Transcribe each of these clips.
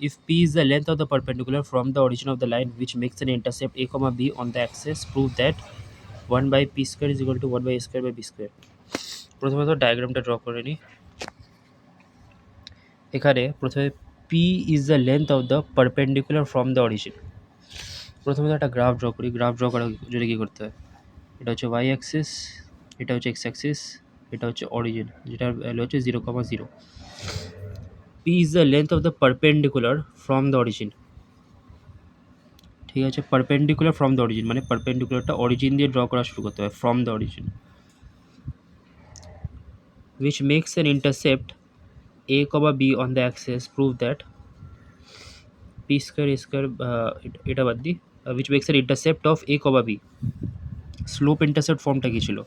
if p is the length of the perpendicular from the origin of the line which makes an intercept a comma b on the axis, prove that 1 by p square is equal to 1 by a square by b square. প্রথমে তো ডায়াগ্রামটা draw করে নিই। এখানে প্রথমে p is the length of the perpendicular from the origin। প্রথমে তো একটা graph draw করি। গ্রাফ ড্র করার জন্য কী করতে হয়, এটা হচ্ছে y অ্যাক্সিস, এটা হচ্ছে x অ্যাক্সিস, এটা হচ্ছে অরিজিন যেটার ভ্যালু হচ্ছে 0,0। p is the length of the perpendicular from the origin, ঠিক আছে। পারপেন্ডিকুলার ফ্রম দ্য অরিজিন মানে পারপেন্ডিকুলারটা অরিজিন দিয়ে ড্র করা শুরু করতে হয়, from the origin. which makes an intercept a comma b on the axis, prove that p square a square এটা বাদ দিই, which makes an intercept of a comma b। Slope intercept ফর্মটা কী ছিল,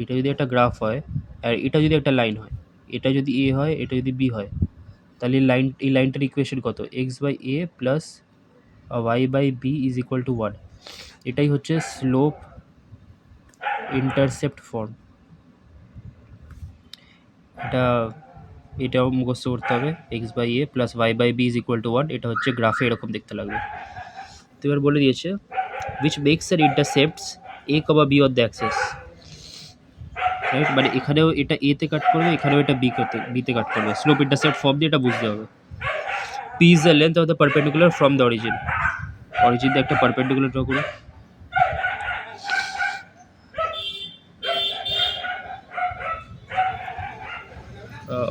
এটা যদি একটা গ্রাফ হয় আর এটা যদি একটা লাইন হয়, এটা যদি এ হয় এটা যদি বি হয়, তাহলে এই লাইনটার ইকুয়েশন কত, x by a plus y by b is equal to 1। এটাই হচ্ছে স্লোপ ইন্টারসেপ্ট ফর্ম। এটাও মুখস্থ করতে হবে, x by a plus y by b is equal to 1। এটা হচ্ছে গ্রাফে এরকম দেখতে লাগবে। তো এবার বলে দিয়েছে which makes an intercepts a comma b on the axis, right. মানে এখানেও এটা এ তে কাট করবে, এখানেও এটা বি তে কাট করবে। স্লোপ ইন্টারসেপ্ট ফর্ম দিয়ে এটা বুঝতে হবে। p is the length of the perpendicular from the origin। Origin দিয়ে একটা পারপেন্ডিকুলার ড্র করি।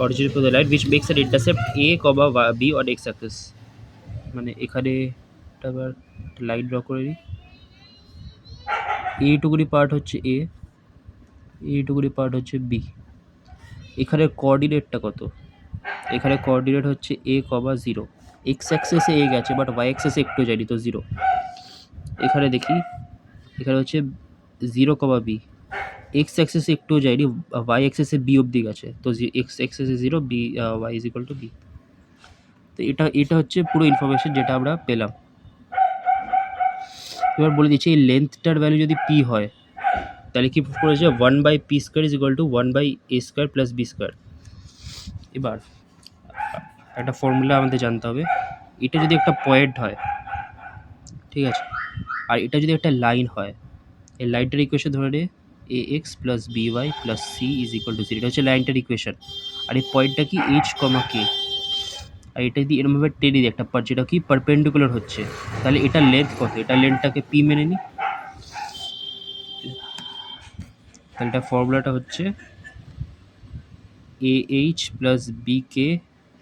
Origin for the line which makes an intercept a comma b on x axis। মানে এখানে আবার লাইন ড্র করে নিই। এইটুকুনি পার্ট হচ্ছে এ, এইটুকুনি পার্ট হচ্ছে বি। এখানে কোঅর্ডিনেটটা কত, এখানে কোঅর্ডিনেট হচ্ছে a কমা 0। এক্স অ্যাক্সেসে এ গেছে বাট ওয়াই অ্যাক্সেসে একটু যায়নি, তো 0। এখানে দেখি এখানে হচ্ছে 0 কমা বি, এক্স অ্যাক্সেসে একটু যায়নি, ওয়াই অ্যাক্সেসে বি অবধি গেছে, তো এক্স অ্যাক্সেসে 0, b y is equal to b. তো এটা হচ্ছে পুরো ইনফরমেশন যেটা আমরা পেলাম। এবার বলে দিচ্ছি এই লেন্থটার ভ্যালু যদি পি হয় তাহলে কি প্রুফ করেছে, 1 by p square is equal to 1 by a square plus b square. এবার একটা ফর্মুলা আমাদের জানতে হবে, এটা যদি একটা পয়েন্ট হয়, ঠিক আছে, আর এটা যদি একটা লাইন হয়, এই লাইনটার ইকুয়েশন ধরে নে a x plus b y plus c is equal to 0। এটা হচ্ছে লাইনটার ইকুয়েশন। আর এই পয়েন্টটা কি এইচ কমা কে, আর এটা যদি এরমভাবে টেনে দিই একটা যেটা কি পারপেন্ডিকুলার হচ্ছে, তাহলে এটার লেন্থ কত, এটার লেন্থটাকে পি মেনে নিই। তাহলে এটা ফর্মুলাটা হচ্ছে a h plus b k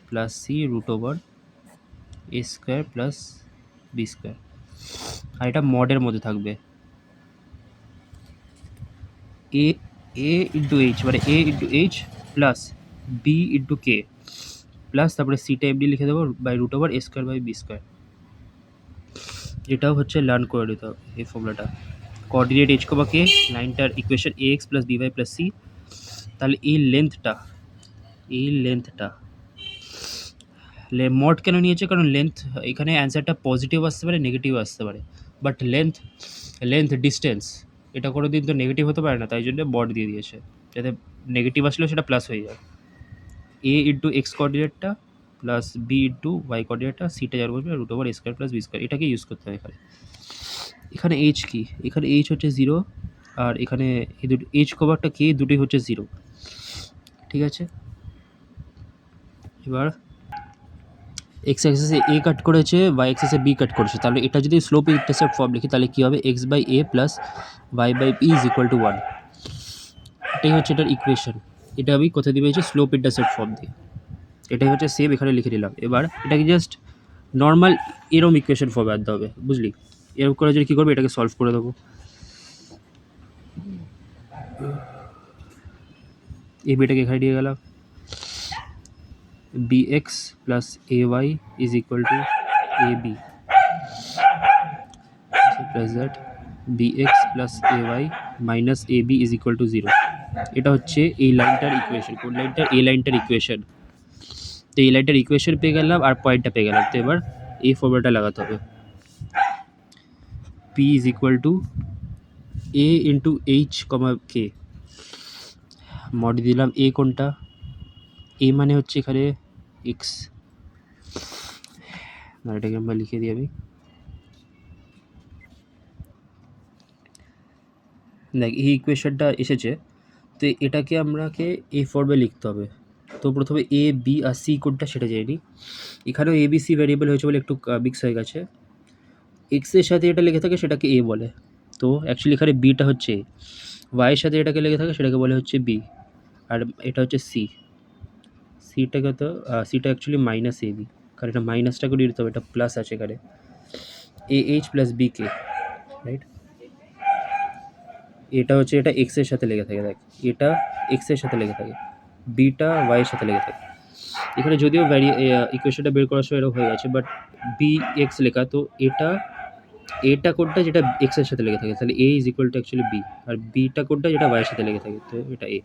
plus c root over a square plus b square. আর এটা মডের মধ্যে থাকবে এ ইন্টু এইচ, মানে a into h plus b into k plus তারপরে সিটা এমনি লিখে দেবো by root over a square by b square. এটাও হচ্ছে লার্ন করে নিতে হবে এই ফর্মুলাটা। কোঅর্ডিনেট এইচ কমা কে, লাইনটার equation a x plus b y plus c. তাহলে এই লেন্থটা মড কেন নিয়েছে, কারণ লেন্থ এখানে অ্যান্সারটা পজিটিভ আসতে পারে, নেগেটিভ আসতে পারে, বাট লেন্থ ডিস্টেন্স এটা কোনো দিন তো নেগেটিভ হতে পারে না, তাই জন্য মড দিয়ে দিয়েছে, যাতে নেগেটিভ আসলেও সেটা প্লাস হয়ে যায়। এ ইন্টু এক্স কোঅর্ডিনেটটা প্লাস বি ইন্টু ওয়াই কোঅর্ডিনেটটা, সিটা যার বলবে root over a square plus b square. এটাকে ইউজ করতে হয় এখানে। এখানে এইচ কি, এখানে এইচ হচ্ছে 0, আর এখানে এই দুটো এইচ কভারটা কে, দুটোই হচ্ছে 0, ঠিক আছে। এবার এক্স অ্যাক্সিসে এ কাট করেছে, ওয়াই অ্যাক্সিসে বি কাট করেছে, তাহলে এটা যদি স্লোপ ইন্টারসেপ্ট ফর্ম লিখি তাহলে কী হবে, x by a plus y by b is equal to 1। এটাই হচ্ছে এটার ইকুয়েশন। এটা আমি কোথায় দিবে হচ্ছে স্লোপ ইন্টারসেপ্ট ফর্ম দিয়ে, এটাই হচ্ছে সেম এখানে লিখে নিলাম। এবার এটাকে জাস্ট নর্মাল এরম ইকুয়েশন ফর্মে আনতে হবে, বুঝলি। এরকম করে যদি কী করবো, এটাকে সলভ করে দেবো। এই বিটাকে এখানে দিয়ে গেলাম, bx plus ay is equal to ab plus that bx plus ay minus ab is equal to 0। এটা হচ্ছে এই লাইনটার ইকুয়েশন। কোন লাইনটার, এই লাইনটার ইকুয়েশন। তো এই লাইনটার ইকুয়েশন পেয়ে গেলাম আর পয়েন্টটা পেয়ে গেলাম। তো এবার এই ফর্মুলাটা লাগাতে হবে, p is equal to a into h comma k। Mod দিলাম a কোনটা, a মানে হচ্ছে এখানে x, আর এটাকে আমরা লিখে দিই আমি। দেখ এই ইকুয়েশনটা এসেছে, তো এটাকে আমরাকে এই ফর্মে লিখতে হবে। তো প্রথমে এ বি আর সি কোডটা সেটা জেনে নিই। এখানেও এ বি সি ভ্যারিয়েবল হয়েছে বলে একটু মিক্স হয়ে গেছে। এক্সের সাথে এটা লেগে থাকে সেটাকে এ বলে, তো অ্যাকচুয়ালি এখানে বিটা হচ্ছে এ। ওয়াইয়ের সাথে এটাকে লেগে থাকে সেটাকে বলে হচ্ছে বি, আর এটা হচ্ছে সি। সিটাকে তো সিটা অ্যাকচুয়ালি মাইনাস এ বি, কারণ এটা মাইনাসটা করে দিতে হবে, এটা প্লাস আছে এখানে a h plus b k, right. এটা হচ্ছে এটা এক্সের সাথে লেগে থাকে, দেখ এটা এক্সের সাথে লেগে থাকে, বিটা ওয়াইয়ের সাথে লেগে থাকে। এখানে যদিও ইকুয়েশনটা বের করার সময় এরকম হয়ে গেছে, বাট বি এক্স লেখা, তো এটা কোডটা যেটা এক্স এর সাথে লেগে থাকে, তাহলে a is equal to actually b, আর বিটা কোডটা যেটা ওয়াই এর সাথে লেগে থাকে, তো এটা এ।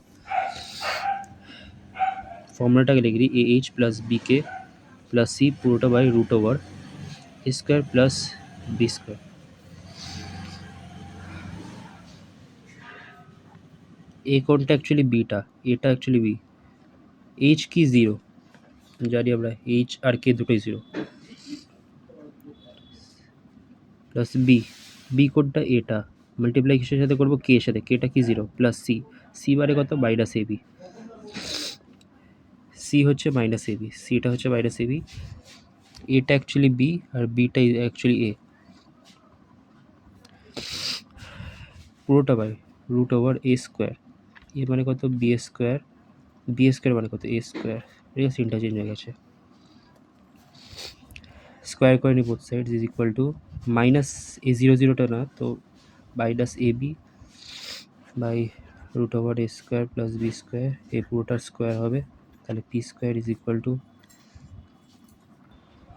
ফর্মুলাটাকে লিখে দিই, a h plus b k plus c পুরোটা by root over a square plus b square. A কোডটা অ্যাকচুয়ালি বিটা, এটা অ্যাকচুয়ালি বি। এইচ কি জিরো, জানি আমরা এইচ আর কে দুটোই জিরো, প্লাস বি, বি কোডটা এটা মাল্টিপ্লাই কিসের সাথে করবো, কে এর সাথে, কেটা কি জিরো, প্লাস সি, সি বারে কত মাইনাস এ বি, সি হচ্ছে মাইনাস এ বি, সিটা হচ্ছে মাইনাস এ বি, এটা অ্যাকচুয়ালি বি আর বিটা অ্যাকচুয়ালি এ, পুরোটা by root over a square, a মানে কত বি স্কোয়ার, বি স্কোয়ার মানে কত এ স্কোয়ার, ঠিক আছে, ইন্টারচেঞ্জ হয়ে গেছে। স্কোয়ার করে নিই both side is equal to minus a zero জিরোটা না, তো minus a b by root over a square plus b square, a পুরোটার স্কোয়ার হবে, তাহলে p square is equal to,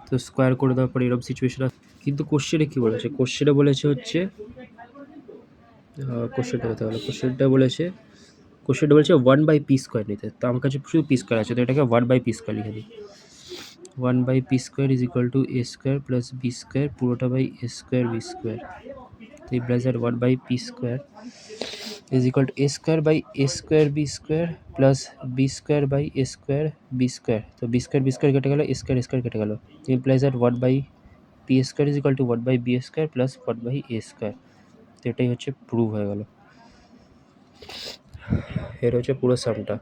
তো স্কোয়ার করে দেওয়ার পরে এরকম সিচুয়েশন। কিন্তু কোশ্চেনে কী বলেছে, কোশ্চেনে বলেছে হচ্ছে কোশ্চেনটা কোথায় হলো, কোশ্চেনটা বলেছে ওয়ান বাই পি স্কোয়ার নিতে, তো আমার কাছে শুধু পি স্কোয়ার আছে, তো এটাকে ওয়ান বাই পি স্কোয়ার লিখে দিই। One by p square is equal to a square plus b square পুরোটা by a square b square, তো এই bracket one by p square is equal to a square by a square b square plus b square by a square b square, তো b square কেটে গেলো, square কেটে গেলো, implies that one by p square is equal to one by b square plus one by a square, তো এটাই হচ্ছে prove হয়ে গেল, এর হচ্ছে পুরো সামটা।